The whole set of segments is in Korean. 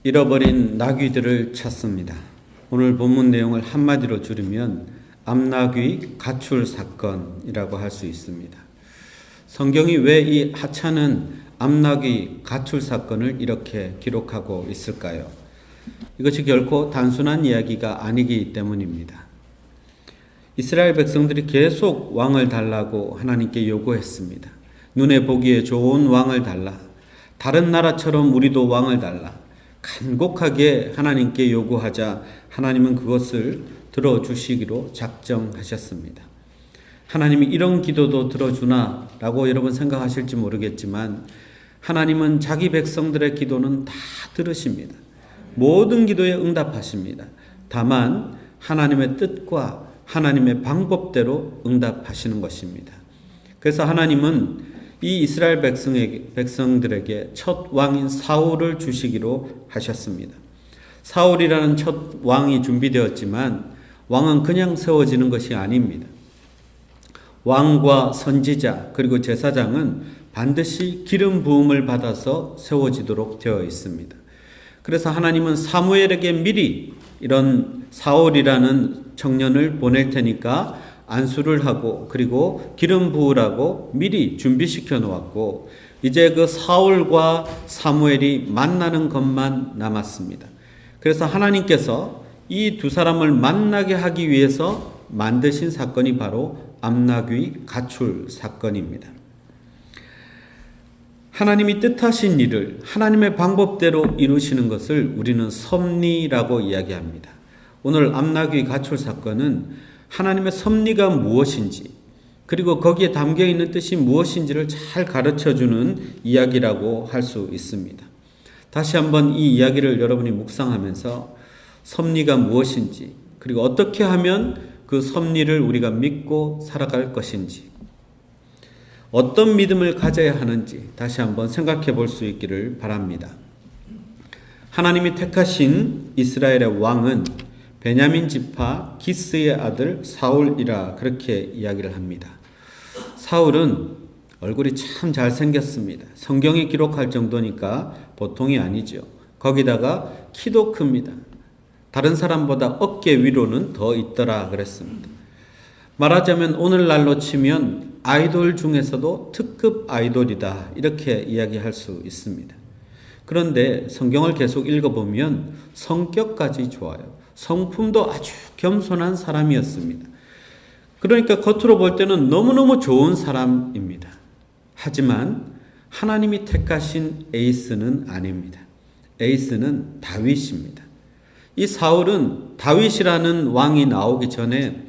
잃어버린 나귀들을 찾습니다. 오늘 본문 내용을 한마디로 줄이면 암나귀 가출 사건이라고 할 수 있습니다. 성경이 왜 이 하찮은 암나귀 가출 사건을 이렇게 기록하고 있을까요? 이것이 결코 단순한 이야기가 아니기 때문입니다. 이스라엘 백성들이 계속 왕을 달라고 하나님께 요구했습니다. 눈에 보기에 좋은 왕을 달라. 다른 나라처럼 우리도 왕을 달라. 간곡하게 하나님께 요구하자 하나님은 그것을 들어주시기로 작정하셨습니다. 하나님이 이런 기도도 들어주나 라고 여러분 생각하실지 모르겠지만 하나님은 자기 백성들의 기도는 다 들으십니다. 모든 기도에 응답하십니다. 다만 하나님의 뜻과 하나님의 방법대로 응답하시는 것입니다. 그래서 하나님은 이 이스라엘 백성들에게 첫 왕인 사울을 주시기로 하셨습니다. 사울이라는 첫 왕이 준비되었지만 왕은 그냥 세워지는 것이 아닙니다. 왕과 선지자 그리고 제사장은 반드시 기름 부음을 받아서 세워지도록 되어 있습니다. 그래서 하나님은 사무엘에게 미리 이런 사울이라는 청년을 보낼 테니까 안수를 하고 그리고 기름 부으라고 미리 준비시켜 놓았고 이제 그 사울과 사무엘이 만나는 것만 남았습니다. 그래서 하나님께서 이 두 사람을 만나게 하기 위해서 만드신 사건이 바로 암나귀 가출 사건입니다. 하나님이 뜻하신 일을 하나님의 방법대로 이루시는 것을 우리는 섭리라고 이야기합니다. 오늘 암나귀 가출 사건은 하나님의 섭리가 무엇인지 그리고 거기에 담겨있는 뜻이 무엇인지를 잘 가르쳐주는 이야기라고 할 수 있습니다. 다시 한번 이 이야기를 여러분이 묵상하면서 섭리가 무엇인지 그리고 어떻게 하면 그 섭리를 우리가 믿고 살아갈 것인지 어떤 믿음을 가져야 하는지 다시 한번 생각해 볼 수 있기를 바랍니다. 하나님이 택하신 이스라엘의 왕은 베냐민 지파 기스의 아들 사울이라 그렇게 이야기를 합니다. 사울은 얼굴이 참 잘생겼습니다. 성경에 기록할 정도니까 보통이 아니죠. 거기다가 키도 큽니다. 다른 사람보다 어깨 위로는 더 있더라 그랬습니다. 말하자면 오늘날로 치면 아이돌 중에서도 특급 아이돌이다 이렇게 이야기할 수 있습니다. 그런데 성경을 계속 읽어보면 성격까지 좋아요. 성품도 아주 겸손한 사람이었습니다. 그러니까 겉으로 볼 때는 너무너무 좋은 사람입니다. 하지만 하나님이 택하신 에이스는 아닙니다. 에이스는 다윗입니다. 이 사울은 다윗이라는 왕이 나오기 전에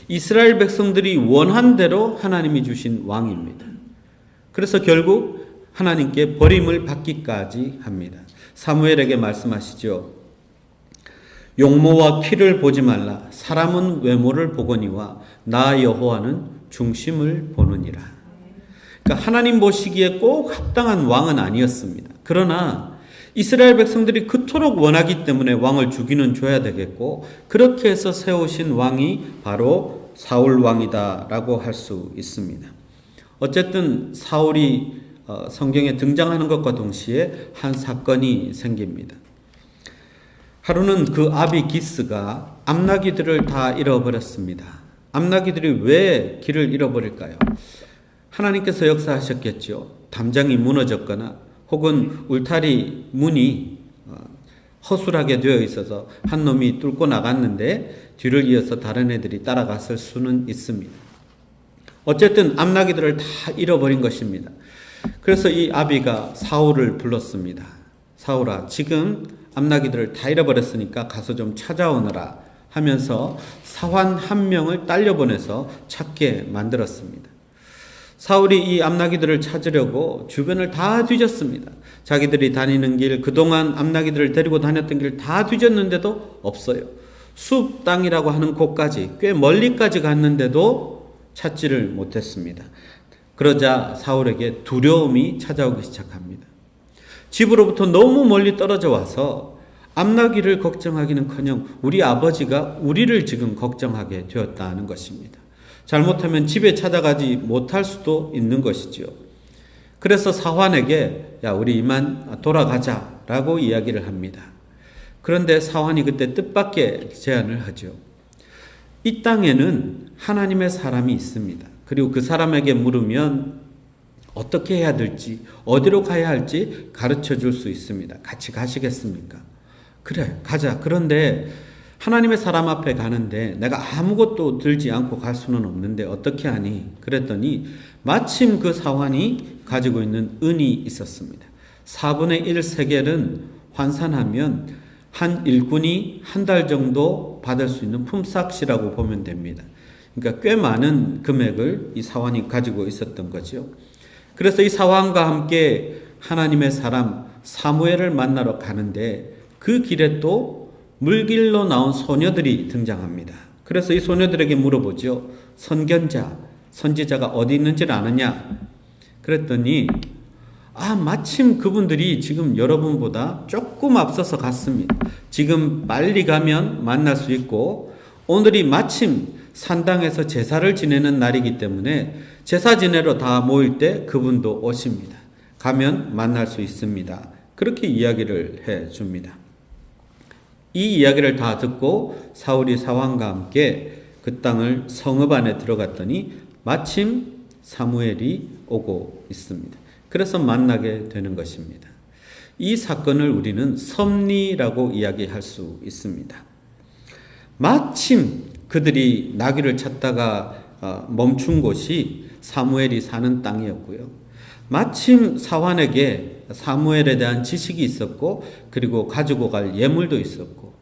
이스라엘 백성들이 원한 대로 하나님이 주신 왕입니다. 그래서 결국 하나님께 버림을 받기까지 합니다. 사무엘에게 말씀하시죠. 용모와 키를 보지 말라. 사람은 외모를 보거니와 나 여호와는 중심을 보느니라. 그러니까 하나님 보시기에 꼭 합당한 왕은 아니었습니다. 그러나 이스라엘 백성들이 그토록 원하기 때문에 왕을 주기는 줘야 되겠고 그렇게 해서 세우신 왕이 바로 사울 왕이다라고 할 수 있습니다. 어쨌든 사울이 성경에 등장하는 것과 동시에 한 사건이 생깁니다. 하루는 그 아비 기스가 암나귀들을 다 잃어버렸습니다. 암나귀들이 왜 길을 잃어버릴까요? 하나님께서 역사하셨겠죠. 담장이 무너졌거나 혹은 울타리 문이 허술하게 되어 있어서 한 놈이 뚫고 나갔는데 뒤를 이어서 다른 애들이 따라갔을 수는 있습니다. 어쨌든 암나귀들을 다 잃어버린 것입니다. 그래서 이 아비가 사울을 불렀습니다. 사울아, 지금 암나귀들을 다 잃어버렸으니까 가서 좀 찾아오너라 하면서 사환 한 명을 딸려보내서 찾게 만들었습니다. 사울이 이 암나귀들을 찾으려고 주변을 다 뒤졌습니다. 자기들이 다니는 길, 그동안 암나귀들을 데리고 다녔던 길 다 뒤졌는데도 없어요. 숲 땅이라고 하는 곳까지 꽤 멀리까지 갔는데도 찾지를 못했습니다. 그러자 사울에게 두려움이 찾아오기 시작합니다. 집으로부터 너무 멀리 떨어져 와서 암나귀를 걱정하기는커녕 우리 아버지가 우리를 지금 걱정하게 되었다는 것입니다. 잘못하면 집에 찾아가지 못할 수도 있는 것이죠. 그래서 사환에게 야 우리 이만 돌아가자라고 이야기를 합니다. 그런데 사환이 그때 뜻밖의 제안을 하죠. 이 땅에는 하나님의 사람이 있습니다. 그리고 그 사람에게 물으면 어떻게 해야 될지, 어디로 가야 할지 가르쳐 줄 수 있습니다. 같이 가시겠습니까? 그래, 가자. 그런데 하나님의 사람 앞에 가는데 내가 아무것도 들지 않고 갈 수는 없는데 어떻게 하니? 그랬더니 마침 그 사환이 가지고 있는 은이 있었습니다. 4분의 1 세겔은 환산하면 한 일꾼이 한 달 정도 받을 수 있는 품삯이라고 보면 됩니다. 그러니까 꽤 많은 금액을 이 사환이 가지고 있었던 거죠. 그래서 이 사환과 함께 하나님의 사람 사무엘을 만나러 가는데 그 길에 또 물길로 나온 소녀들이 등장합니다. 그래서 이 소녀들에게 물어보죠. 선견자, 선지자가 어디 있는지를 아느냐? 그랬더니 마침 그분들이 지금 여러분보다 조금 앞서서 갔습니다. 지금 빨리 가면 만날 수 있고 오늘이 마침 산당에서 제사를 지내는 날이기 때문에 제사 지내러 다 모일 때 그분도 오십니다. 가면 만날 수 있습니다. 그렇게 이야기를 해 줍니다. 이 이야기를 다 듣고 사울이 사환과 함께 그 땅을 성읍 안에 들어갔더니 마침 사무엘이 오고 있습니다. 그래서 만나게 되는 것입니다. 이 사건을 우리는 섭리라고 이야기할 수 있습니다. 마침 그들이 나귀를 찾다가 멈춘 곳이 사무엘이 사는 땅이었고요. 마침 사환에게 사무엘에 대한 지식이 있었고 그리고 가지고 갈 예물도 있었고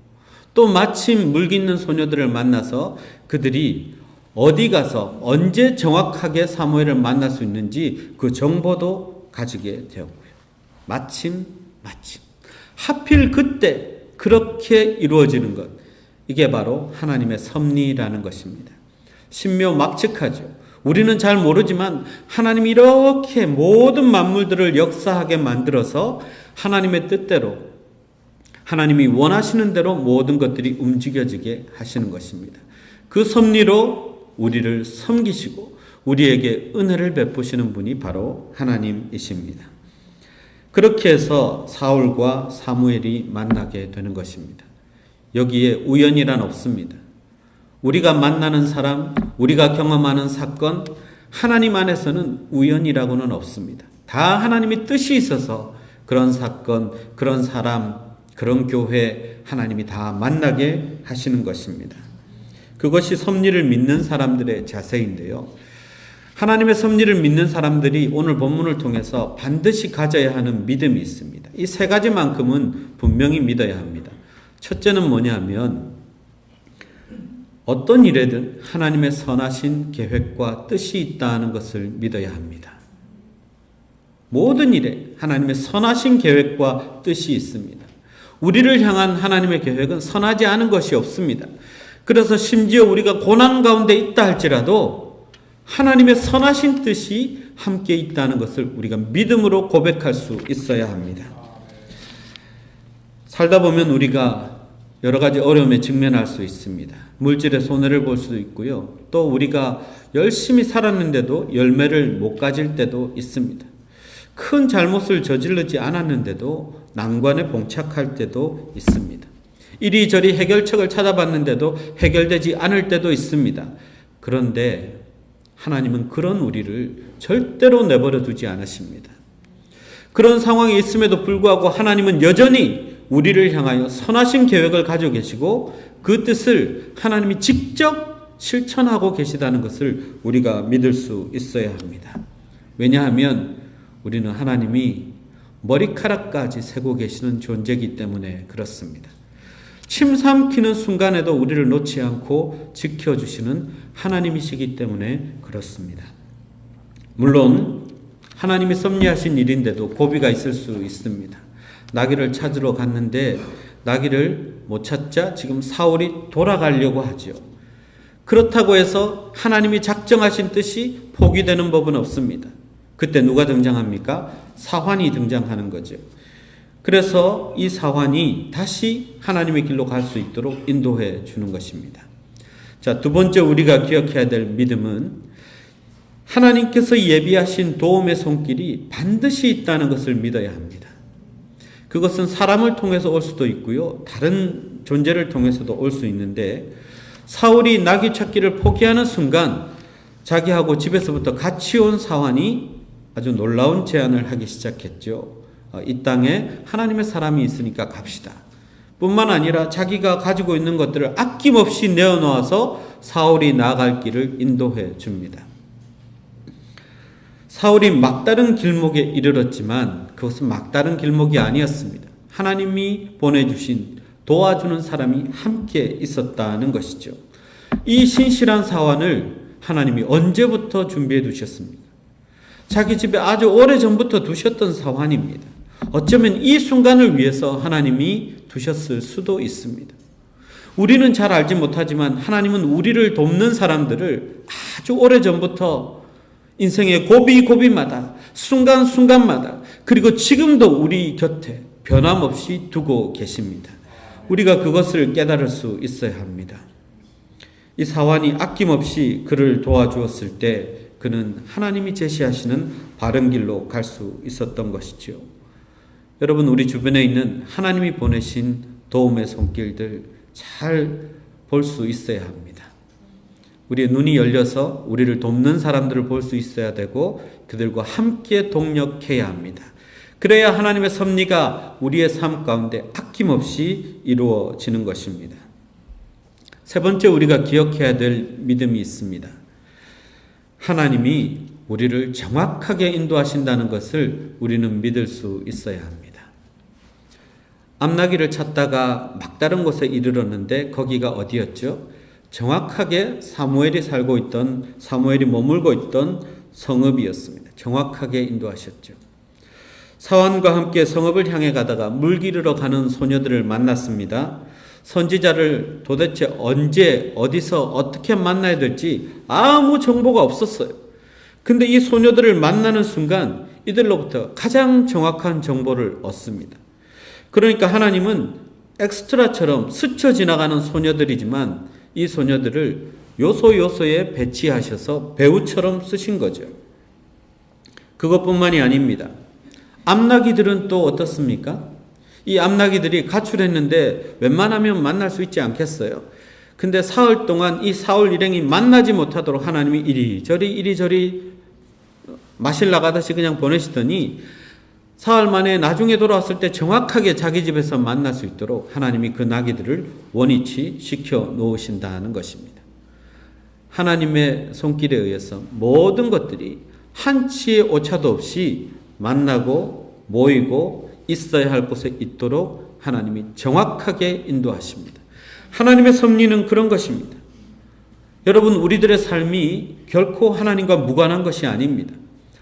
또 마침 물깃는 소녀들을 만나서 그들이 어디 가서 언제 정확하게 사무엘을 만날 수 있는지 그 정보도 가지게 되었고요. 마침 하필 그때 그렇게 이루어지는 것, 이게 바로 하나님의 섭리라는 것입니다. 신묘막측하죠. 우리는 잘 모르지만 하나님이 이렇게 모든 만물들을 역사하게 만들어서 하나님의 뜻대로 하나님이 원하시는 대로 모든 것들이 움직여지게 하시는 것입니다. 그 섭리로 우리를 섬기시고 우리에게 은혜를 베푸시는 분이 바로 하나님이십니다. 그렇게 해서 사울과 사무엘이 만나게 되는 것입니다. 여기에 우연이란 없습니다. 우리가 만나는 사람, 우리가 경험하는 사건, 하나님 안에서는 우연이라고는 없습니다. 다 하나님의 뜻이 있어서 그런 사건, 그런 사람, 그런 교회 하나님이 다 만나게 하시는 것입니다. 그것이 섭리를 믿는 사람들의 자세인데요. 하나님의 섭리를 믿는 사람들이 오늘 본문을 통해서 반드시 가져야 하는 믿음이 있습니다. 이 세 가지만큼은 분명히 믿어야 합니다. 첫째는 뭐냐면 어떤 일에든 하나님의 선하신 계획과 뜻이 있다는 것을 믿어야 합니다. 모든 일에 하나님의 선하신 계획과 뜻이 있습니다. 우리를 향한 하나님의 계획은 선하지 않은 것이 없습니다. 그래서 심지어 우리가 고난 가운데 있다 할지라도 하나님의 선하신 뜻이 함께 있다는 것을 우리가 믿음으로 고백할 수 있어야 합니다. 살다 보면 우리가 여러 가지 어려움에 직면할 수 있습니다. 물질의 손해를 볼 수도 있고요. 또 우리가 열심히 살았는데도 열매를 못 가질 때도 있습니다. 큰 잘못을 저지르지 않았는데도 난관에 봉착할 때도 있습니다. 이리저리 해결책을 찾아봤는데도 해결되지 않을 때도 있습니다. 그런데 하나님은 그런 우리를 절대로 내버려 두지 않으십니다. 그런 상황이 있음에도 불구하고 하나님은 여전히 우리를 향하여 선하신 계획을 가지고 계시고 그 뜻을 하나님이 직접 실천하고 계시다는 것을 우리가 믿을 수 있어야 합니다. 왜냐하면 우리는 하나님이 머리카락까지 세고 계시는 존재이기 때문에 그렇습니다. 침 삼키는 순간에도 우리를 놓지 않고 지켜주시는 하나님이시기 때문에 그렇습니다. 물론 하나님이 섭리하신 일인데도 고비가 있을 수 있습니다. 나귀를 찾으러 갔는데 나귀를 못 찾자 지금 사울이 돌아가려고 하죠. 그렇다고 해서 하나님이 작정하신 뜻이 포기되는 법은 없습니다. 그때 누가 등장합니까? 사환이 등장하는 거죠. 그래서 이 사환이 다시 하나님의 길로 갈 수 있도록 인도해 주는 것입니다. 자, 두 번째 우리가 기억해야 될 믿음은 하나님께서 예비하신 도움의 손길이 반드시 있다는 것을 믿어야 합니다. 그것은 사람을 통해서 올 수도 있고요. 다른 존재를 통해서도 올 수 있는데 사울이 나귀 찾기를 포기하는 순간 자기하고 집에서부터 같이 온 사환이 아주 놀라운 제안을 하기 시작했죠. 이 땅에 하나님의 사람이 있으니까 갑시다. 뿐만 아니라 자기가 가지고 있는 것들을 아낌없이 내어놓아서 사울이 나아갈 길을 인도해 줍니다. 사울이 막다른 길목에 이르렀지만 그것은 막다른 길목이 아니었습니다. 하나님이 보내주신 도와주는 사람이 함께 있었다는 것이죠. 이 신실한 사환을 하나님이 언제부터 준비해 두셨습니까? 자기 집에 아주 오래전부터 두셨던 사환입니다. 어쩌면 이 순간을 위해서 하나님이 두셨을 수도 있습니다. 우리는 잘 알지 못하지만 하나님은 우리를 돕는 사람들을 아주 오래전부터 인생의 고비고비마다 순간순간마다 그리고 지금도 우리 곁에 변함없이 두고 계십니다. 우리가 그것을 깨달을 수 있어야 합니다. 이 사환이 아낌없이 그를 도와주었을 때 그는 하나님이 제시하시는 바른 길로 갈 수 있었던 것이죠. 여러분, 우리 주변에 있는 하나님이 보내신 도움의 손길들 잘 볼 수 있어야 합니다. 우리의 눈이 열려서 우리를 돕는 사람들을 볼 수 있어야 되고 그들과 함께 동력해야 합니다. 그래야 하나님의 섭리가 우리의 삶 가운데 아낌없이 이루어지는 것입니다. 세 번째 우리가 기억해야 될 믿음이 있습니다. 하나님이 우리를 정확하게 인도하신다는 것을 우리는 믿을 수 있어야 합니다. 암나귀를 찾다가 막다른 곳에 이르렀는데 거기가 어디였죠? 정확하게 사무엘이 머물고 있던 성읍이었습니다. 정확하게 인도하셨죠. 사환과 함께 성읍을 향해 가다가 물 기르러 가는 소녀들을 만났습니다. 선지자를 도대체 언제 어디서 어떻게 만나야 될지 아무 정보가 없었어요. 근데 이 소녀들을 만나는 순간 이들로부터 가장 정확한 정보를 얻습니다. 그러니까 하나님은 엑스트라처럼 스쳐 지나가는 소녀들이지만 이 소녀들을 요소요소에 배치하셔서 배우처럼 쓰신 거죠. 그것뿐만이 아닙니다. 암나귀들은 또 어떻습니까? 이 암나귀들이 가출했는데 웬만하면 만날 수 있지 않겠어요? 근데 사흘 동안 이 사울 일행이 만나지 못하도록 하나님이 이리저리 마실 나가듯이 그냥 보내시더니 사흘 만에 나중에 돌아왔을 때 정확하게 자기 집에서 만날 수 있도록 하나님이 그 나귀들을 원위치 시켜 놓으신다는 것입니다. 하나님의 손길에 의해서 모든 것들이 한치의 오차도 없이 만나고 모이고 있어야 할 곳에 있도록 하나님이 정확하게 인도하십니다. 하나님의 섭리는 그런 것입니다. 여러분, 우리들의 삶이 결코 하나님과 무관한 것이 아닙니다.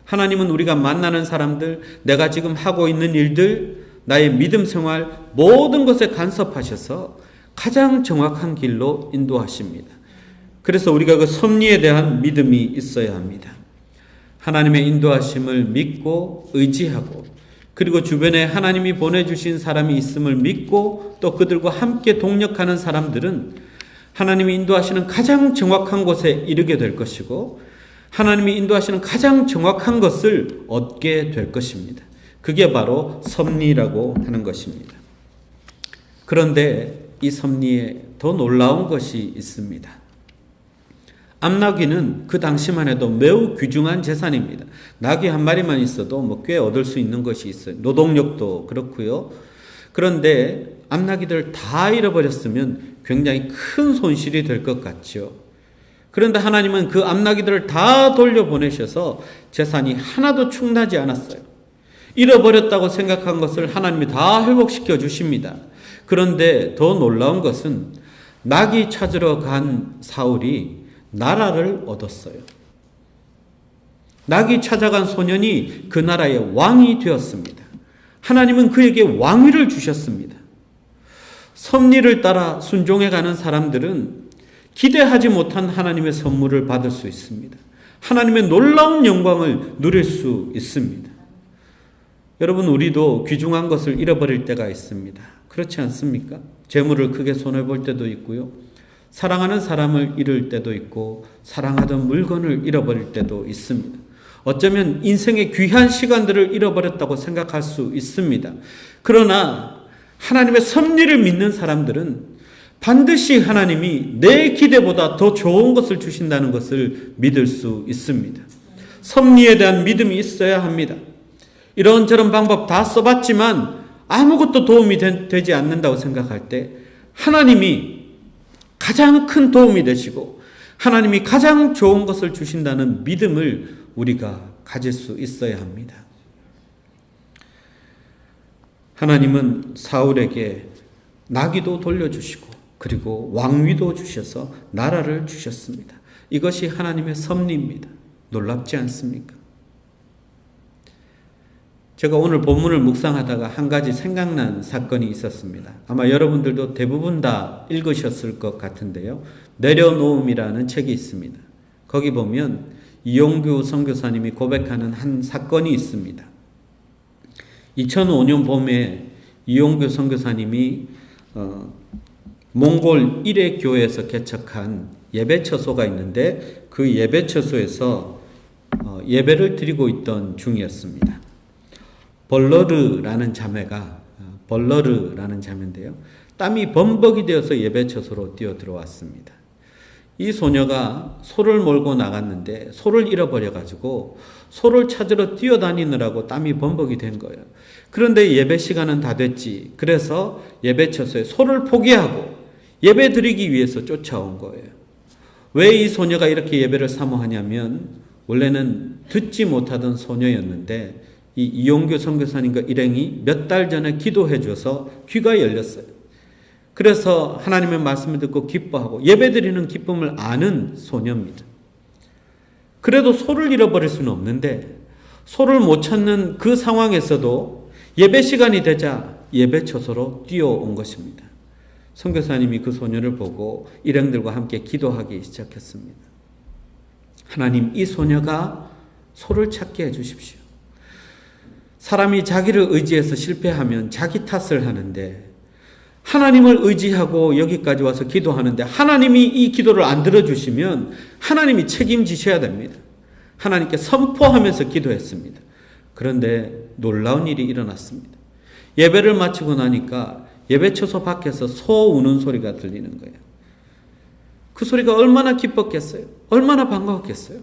하나님은 우리가 만나는 사람들, 내가 지금 하고 있는 일들, 나의 믿음 생활 모든 것에 간섭하셔서 가장 정확한 길로 인도하십니다. 그래서 우리가 그 섭리에 대한 믿음이 있어야 합니다. 하나님의 인도하심을 믿고 의지하고 그리고 주변에 하나님이 보내주신 사람이 있음을 믿고 또 그들과 함께 동력하는 사람들은 하나님이 인도하시는 가장 정확한 곳에 이르게 될 것이고 하나님이 인도하시는 가장 정확한 것을 얻게 될 것입니다. 그게 바로 섭리라고 하는 것입니다. 그런데 이 섭리에 더 놀라운 것이 있습니다. 암나귀는 그 당시만 해도 매우 귀중한 재산입니다. 나귀 한 마리만 있어도 꽤 얻을 수 있는 것이 있어요. 노동력도 그렇고요. 그런데 암나귀들을 다 잃어버렸으면 굉장히 큰 손실이 될 것 같죠. 그런데 하나님은 그 암나귀들을 다 돌려보내셔서 재산이 하나도 충나지 않았어요. 잃어버렸다고 생각한 것을 하나님이 다 회복시켜 주십니다. 그런데 더 놀라운 것은 나귀 찾으러 간 사울이 나라를 얻었어요. 나귀 찾아간 소년이 그 나라의 왕이 되었습니다. 하나님은 그에게 왕위를 주셨습니다. 섭리를 따라 순종해가는 사람들은 기대하지 못한 하나님의 선물을 받을 수 있습니다. 하나님의 놀라운 영광을 누릴 수 있습니다. 여러분, 우리도 귀중한 것을 잃어버릴 때가 있습니다. 그렇지 않습니까? 재물을 크게 손해볼 때도 있고요. 사랑하는 사람을 잃을 때도 있고 사랑하던 물건을 잃어버릴 때도 있습니다. 어쩌면 인생의 귀한 시간들을 잃어버렸다고 생각할 수 있습니다. 그러나 하나님의 섭리를 믿는 사람들은 반드시 하나님이 내 기대보다 더 좋은 것을 주신다는 것을 믿을 수 있습니다. 섭리에 대한 믿음이 있어야 합니다. 이런저런 방법 다 써봤지만 아무것도 도움이 되지 않는다고 생각할 때 하나님이 가장 큰 도움이 되시고 하나님이 가장 좋은 것을 주신다는 믿음을 우리가 가질 수 있어야 합니다. 하나님은 사울에게 나귀도 돌려주시고 그리고 왕위도 주셔서 나라를 주셨습니다. 이것이 하나님의 섭리입니다. 놀랍지 않습니까? 제가 오늘 본문을 묵상하다가 한 가지 생각난 사건이 있었습니다. 아마 여러분들도 대부분 다 읽으셨을 것 같은데요. 내려놓음이라는 책이 있습니다. 거기 보면 이용규 선교사님이 고백하는 한 사건이 있습니다. 2005년 봄에 이용규 선교사님이 몽골 일회 교회에서 개척한 예배처소가 있는데 그 예배처소에서 예배를 드리고 있던 중이었습니다. 벌러르라는 자매인데요. 땀이 범벅이 되어서 예배처소로 뛰어 들어왔습니다. 이 소녀가 소를 몰고 나갔는데 소를 잃어버려가지고 소를 찾으러 뛰어다니느라고 땀이 범벅이 된 거예요. 그런데 예배 시간은 다 됐지. 그래서 예배처소에 소를 포기하고 예배 드리기 위해서 쫓아온 거예요. 왜 이 소녀가 이렇게 예배를 사모하냐면 원래는 듣지 못하던 소녀였는데 이 이용규 선교사님과 일행이 몇 달 전에 기도해 줘서 귀가 열렸어요. 그래서 하나님의 말씀을 듣고 기뻐하고 예배드리는 기쁨을 아는 소녀입니다. 그래도 소를 잃어버릴 수는 없는데 소를 못 찾는 그 상황에서도 예배 시간이 되자 예배처소로 뛰어온 것입니다. 선교사님이 그 소녀를 보고 일행들과 함께 기도하기 시작했습니다. 하나님, 이 소녀가 소를 찾게 해주십시오. 사람이 자기를 의지해서 실패하면 자기 탓을 하는데 하나님을 의지하고 여기까지 와서 기도하는데 하나님이 이 기도를 안 들어주시면 하나님이 책임지셔야 됩니다. 하나님께 선포하면서 기도했습니다. 그런데 놀라운 일이 일어났습니다. 예배를 마치고 나니까 예배처소 밖에서 소 우는 소리가 들리는 거예요. 그 소리가 얼마나 기뻤겠어요? 얼마나 반가웠겠어요?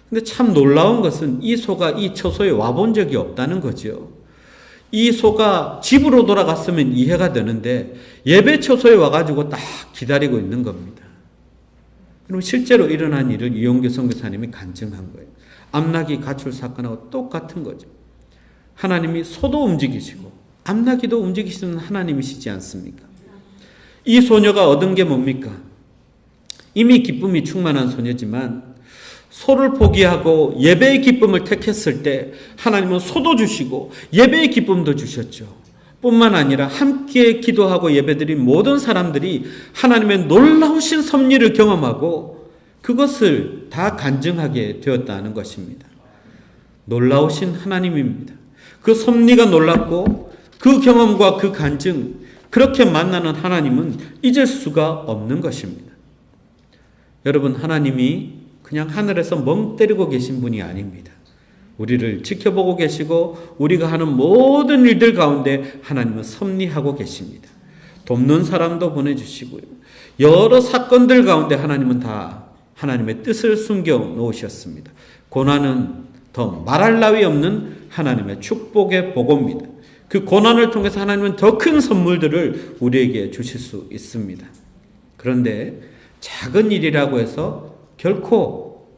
근데 참 놀라운 것은 이 소가 이 처소에 와본 적이 없다는 거죠. 이 소가 집으로 돌아갔으면 이해가 되는데 예배 처소에 와가지고 딱 기다리고 있는 겁니다. 그럼 실제로 일어난 일을 이용규 선교사님이 간증한 거예요. 암나귀 가출 사건하고 똑같은 거죠. 하나님이 소도 움직이시고 암나귀도 움직이시는 하나님이시지 않습니까? 이 소녀가 얻은 게 뭡니까? 이미 기쁨이 충만한 소녀지만 소를 포기하고 예배의 기쁨을 택했을 때 하나님은 소도 주시고 예배의 기쁨도 주셨죠. 뿐만 아니라 함께 기도하고 예배드린 모든 사람들이 하나님의 놀라우신 섭리를 경험하고 그것을 다 간증하게 되었다는 것입니다. 놀라우신 하나님입니다. 그 섭리가 놀랍고 그 경험과 그 간증, 그렇게 만나는 하나님은 잊을 수가 없는 것입니다. 여러분, 하나님이 그냥 하늘에서 멍 때리고 계신 분이 아닙니다. 우리를 지켜보고 계시고 우리가 하는 모든 일들 가운데 하나님은 섭리하고 계십니다. 돕는 사람도 보내주시고요. 여러 사건들 가운데 하나님은 다 하나님의 뜻을 숨겨 놓으셨습니다. 고난은 더 말할 나위 없는 하나님의 축복의 보고입니다. 그 고난을 통해서 하나님은 더 큰 선물들을 우리에게 주실 수 있습니다. 그런데 작은 일이라고 해서 결코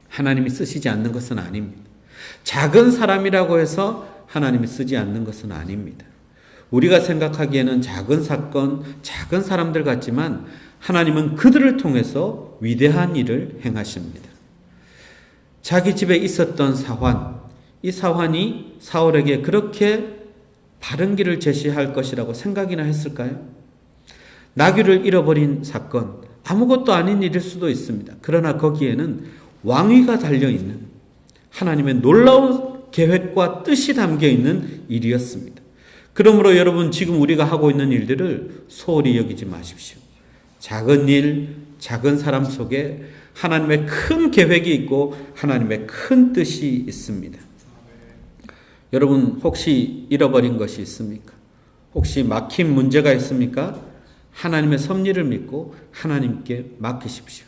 하나님이 쓰시지 않는 것은 아닙니다. 작은 사람이라고 해서 하나님이 쓰지 않는 것은 아닙니다. 우리가 생각하기에는 작은 사건, 작은 사람들 같지만 하나님은 그들을 통해서 위대한 일을 행하십니다. 자기 집에 있었던 사환, 이 사환이 사울에게 그렇게 바른 길을 제시할 것이라고 생각이나 했을까요? 나귀를 잃어버린 사건, 아무것도 아닌 일일 수도 있습니다. 그러나 거기에는 왕위가 달려있는 하나님의 놀라운 계획과 뜻이 담겨있는 일이었습니다. 그러므로 여러분, 지금 우리가 하고 있는 일들을 소홀히 여기지 마십시오. 작은 일, 작은 사람 속에 하나님의 큰 계획이 있고 하나님의 큰 뜻이 있습니다. 여러분 혹시 잃어버린 것이 있습니까? 혹시 막힌 문제가 있습니까? 하나님의 섭리를 믿고 하나님께 맡기십시오.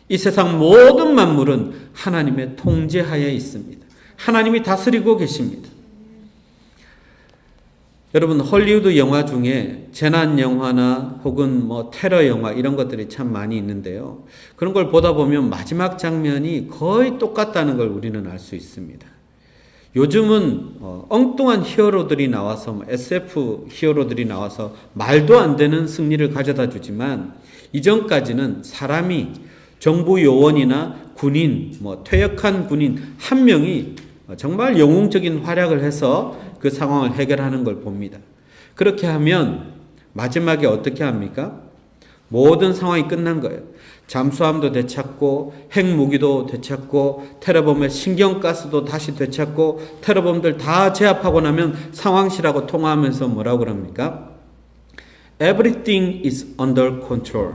이 세상 모든 만물은 하나님의 통제하에 있습니다. 하나님이 다스리고 계십니다. 여러분 헐리우드 영화 중에 재난 영화나 혹은 테러 영화 이런 것들이 참 많이 있는데요. 그런 걸 보다 보면 마지막 장면이 거의 똑같다는 걸 우리는 알 수 있습니다. 요즘은 엉뚱한 히어로들이 나와서 SF 히어로들이 나와서 말도 안 되는 승리를 가져다 주지만 이전까지는 사람이 정부 요원이나 군인, 퇴역한 군인 한 명이 정말 영웅적인 활약을 해서 그 상황을 해결하는 걸 봅니다. 그렇게 하면 마지막에 어떻게 합니까? 모든 상황이 끝난 거예요. 잠수함도 되찾고 핵무기도 되찾고 테러범의 신경가스도 다시 되찾고 테러범들 다 제압하고 나면 상황실하고 통화하면서 뭐라고 그럽니까? Everything is under control.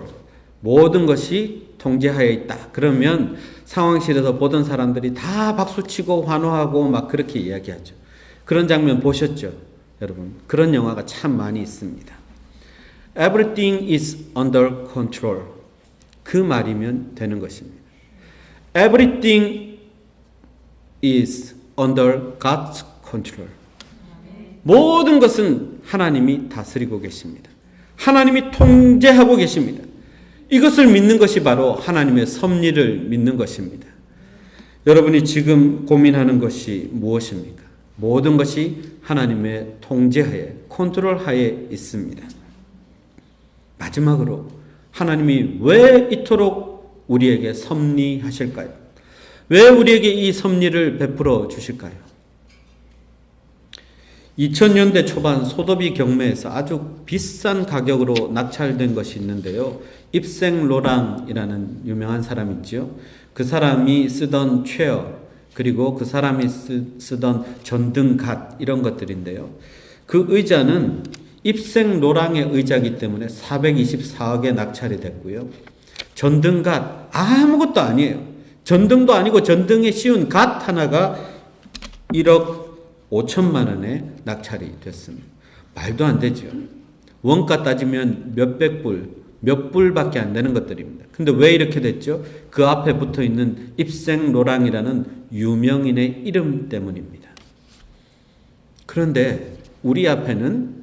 모든 것이 통제하에 있다. 그러면 상황실에서 보던 사람들이 다 박수치고 환호하고 막 그렇게 이야기하죠. 그런 장면 보셨죠? 여러분 그런 영화가 참 많이 있습니다. Everything is under control. 그 말이면 되는 것입니다. Everything is under God's control. 모든 것은 하나님이 다스리고 계십니다. 하나님이 통제하고 계십니다. 이것을 믿는 것이 바로 하나님의 섭리를 믿는 것입니다. 여러분이 지금 고민하는 것이 무엇입니까? 모든 것이 하나님의 통제하에, 컨트롤하에 있습니다. 마지막으로 하나님이 왜 이토록 우리에게 섭리하실까요? 왜 우리에게 이 섭리를 베풀어 주실까요? 2000년대 초반 소도비 경매에서 아주 비싼 가격으로 낙찰된 것이 있는데요. 입생 로랑이라는 유명한 사람 있죠. 그 사람이 쓰던 체어 그리고 그 사람이 쓰던 전등갓 이런 것들인데요. 그 의자는 입생 로랑의 의자이기 때문에 424억에 낙찰이 됐고요. 전등갓 아무것도 아니에요. 전등도 아니고 전등에 씌운 갓 하나가 1억 5천만 원에 낙찰이 됐습니다. 말도 안 되죠. 원가 따지면 몇백 불, 몇 불밖에 안 되는 것들입니다. 근데 왜 이렇게 됐죠? 그 앞에 붙어 있는 입생 로랑이라는 유명인의 이름 때문입니다. 그런데 우리 앞에는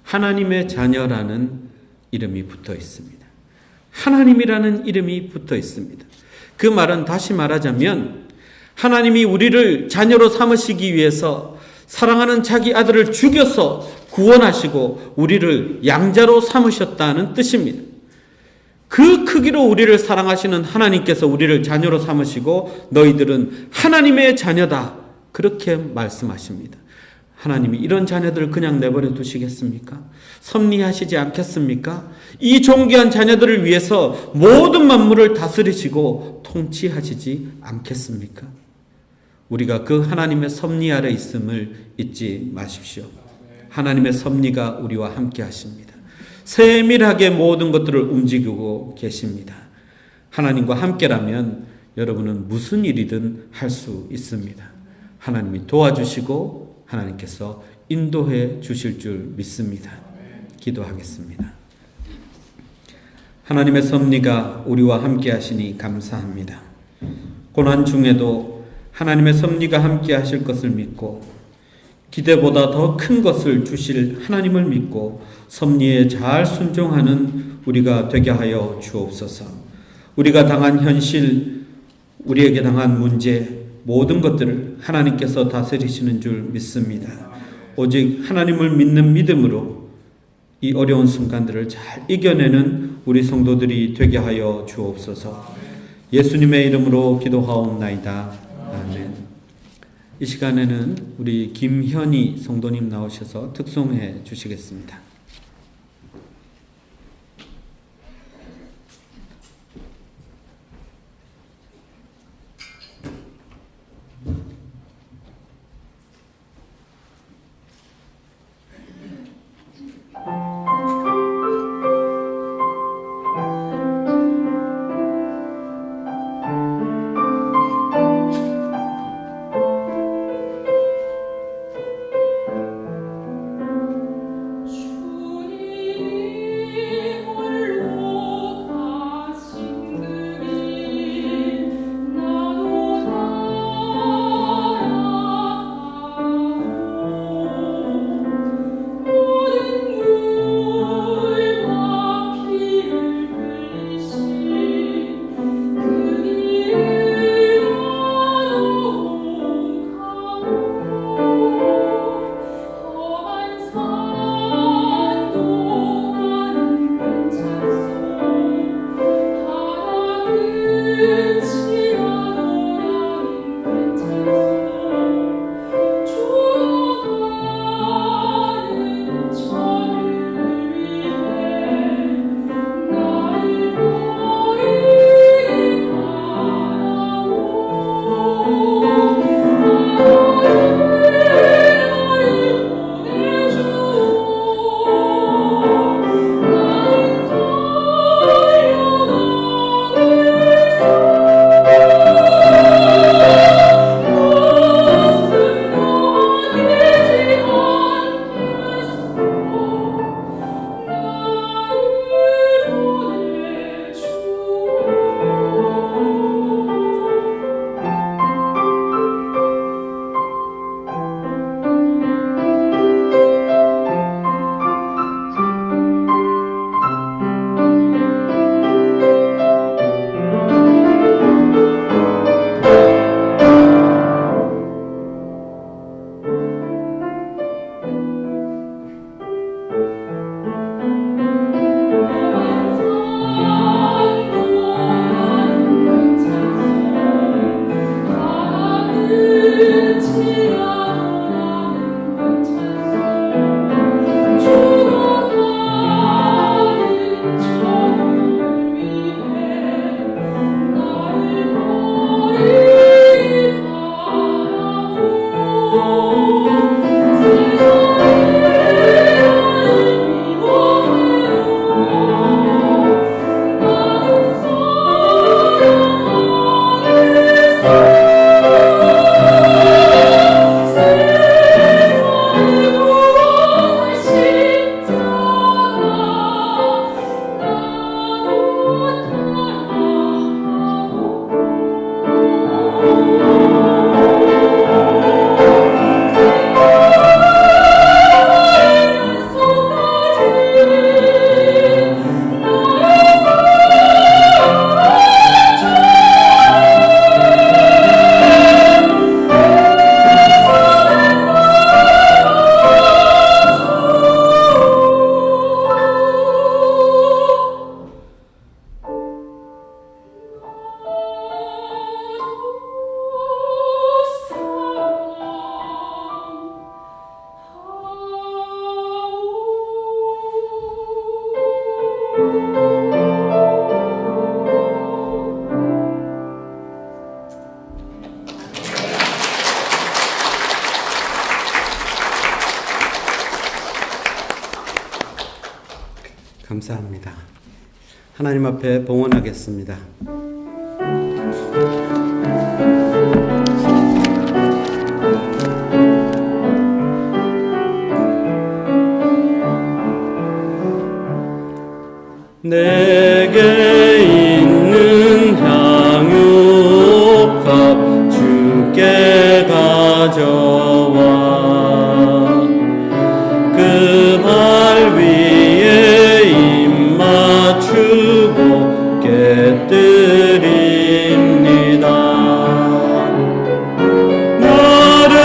하나님의 자녀라는 이름이 붙어 있습니다. 하나님이라는 이름이 붙어 있습니다. 그 말은 다시 말하자면 하나님이 우리를 자녀로 삼으시기 위해서 사랑하는 자기 아들을 죽여서 구원하시고 우리를 양자로 삼으셨다는 뜻입니다. 그 크기로 우리를 사랑하시는 하나님께서 우리를 자녀로 삼으시고 너희들은 하나님의 자녀다. 그렇게 말씀하십니다. 하나님이 이런 자녀들을 그냥 내버려 두시겠습니까? 섭리하시지 않겠습니까? 이 존귀한 자녀들을 위해서 모든 만물을 다스리시고 통치하시지 않겠습니까? 우리가 그 하나님의 섭리 아래 있음을 잊지 마십시오. 하나님의 섭리가 우리와 함께 하십니다. 세밀하게 모든 것들을 움직이고 계십니다. 하나님과 함께라면 여러분은 무슨 일이든 할 수 있습니다. 하나님이 도와주시고 하나님께서 인도해 주실 줄 믿습니다. 기도하겠습니다. 하나님의 섭리가 우리와 함께 하시니 감사합니다. 고난 중에도 하나님의 섭리가 함께 하실 것을 믿고 기대보다 더 큰 것을 주실 하나님을 믿고 섭리에 잘 순종하는 우리가 되게 하여 주옵소서. 우리가 당한 현실, 우리에게 당한 문제, 모든 것들을 하나님께서 다스리시는 줄 믿습니다. 오직 하나님을 믿는 믿음으로 이 어려운 순간들을 잘 이겨내는 우리 성도들이 되게 하여 주옵소서. 예수님의 이름으로 기도하옵나이다. 아멘. 이 시간에는 우리 김현희 성도님 나오셔서 특송해 주시겠습니다. 감사합니다. 하나님 앞에 봉헌하겠습니다. 내게 있는 향유값 주께 가져와 그 발 위에 입 맞추고 깨뜨립니다. 나를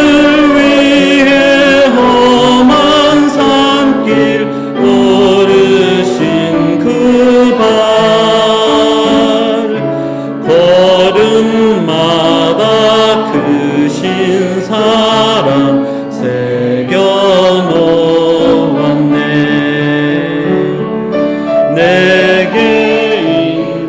위해 험한 산길 오르신 그 발 걸음마다 크신 사랑 새겨놓았네. 내게 있는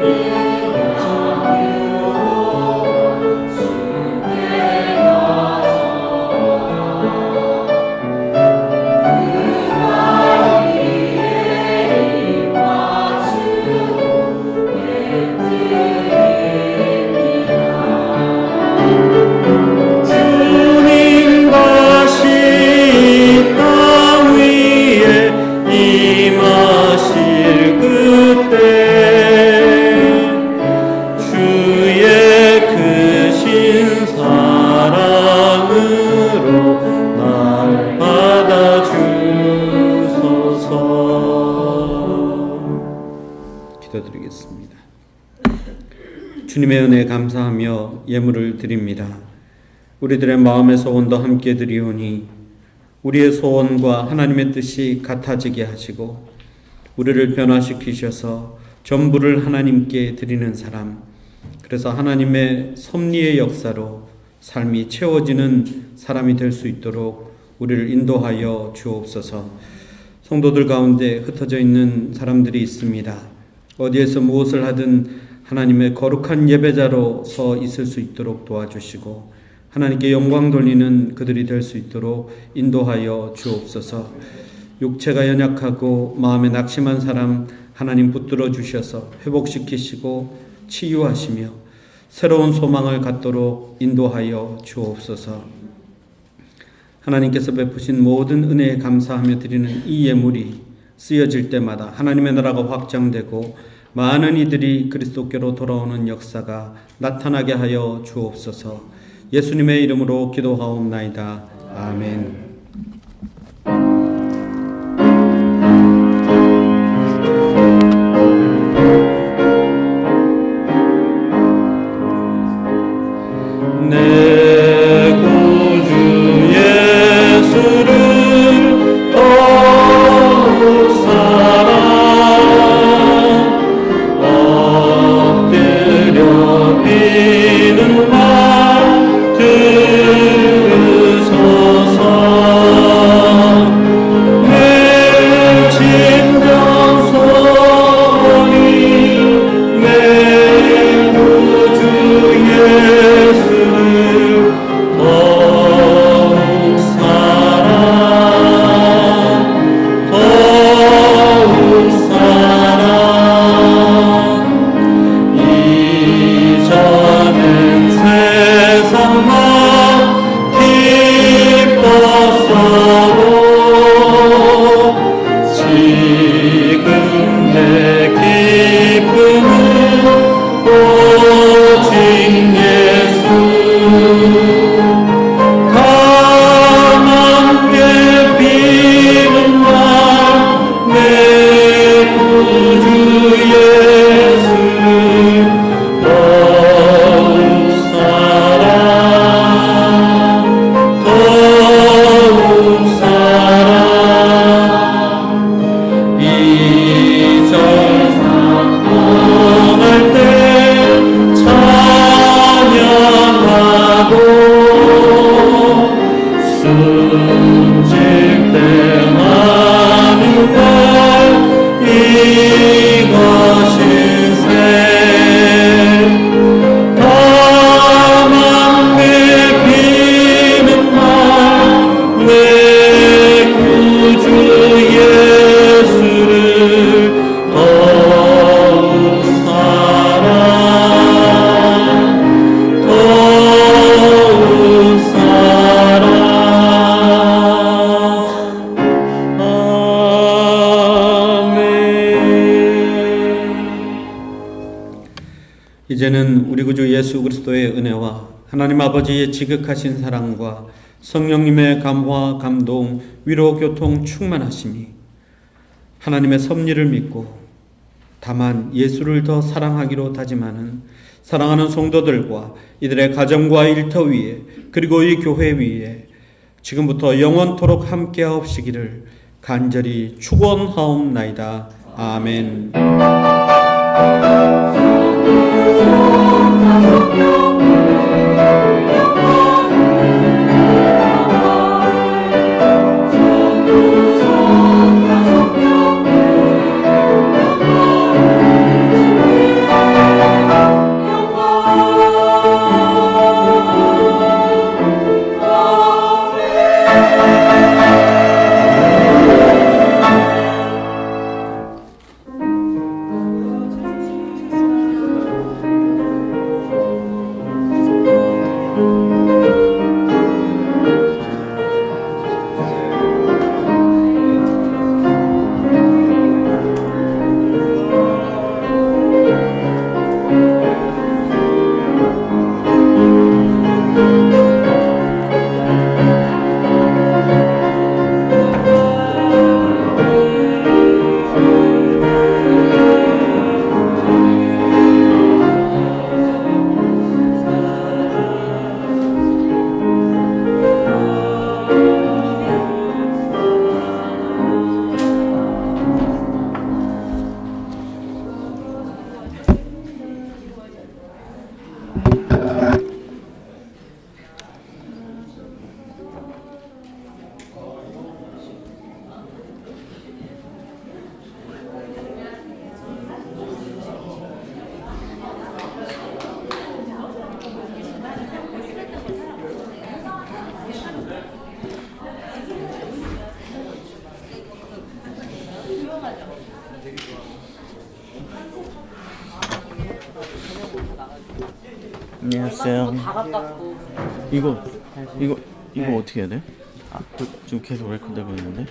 주님 다시 이 땅 위에 임하실 그때 주의 크신 사랑으로 날 받아주소서. 기도드리겠습니다. 주님의 은혜에 감사하며 예물을 드립니다. 우리들의 마음의 소원도 함께 드리오니 우리의 소원과 하나님의 뜻이 같아지게 하시고 우리를 변화시키셔서 전부를 하나님께 드리는 사람, 그래서 하나님의 섭리의 역사로 삶이 채워지는 사람이 될 수 있도록 우리를 인도하여 주옵소서. 성도들 가운데 흩어져 있는 사람들이 있습니다. 어디에서 무엇을 하든 하나님의 거룩한 예배자로 서 있을 수 있도록 도와주시고 하나님께 영광 돌리는 그들이 될 수 있도록 인도하여 주옵소서. 육체가 연약하고 마음에 낙심한 사람 하나님 붙들어 주셔서 회복시키시고 치유하시며 새로운 소망을 갖도록 인도하여 주옵소서. 하나님께서 베푸신 모든 은혜에 감사하며 드리는 이 예물이 쓰여질 때마다 하나님의 나라가 확장되고 많은 이들이 그리스도께로 돌아오는 역사가 나타나게 하여 주옵소서. 예수님의 이름으로 기도하옵나이다. 아멘. 내 구주 예수를 더욱 사랑 엎드려 비는 말 들으소서. 이제는 우리 구주 예수 그리스도의 은혜와 하나님 아버지의 지극하신 사랑과 성령님의 감화, 감동, 위로, 교통, 충만하심이 하나님의 섭리를 믿고 다만 예수를 더 사랑하기로 다짐하는 사랑하는 성도들과 이들의 가정과 일터 위에 그리고 이 교회 위에 지금부터 영원토록 함께하옵시기를 간절히 축원하옵나이다. 아멘. 안녕하세요. 다 가깝고. 이거 어떻게 해야 돼? 지금 계속 레코드 되고 있는데.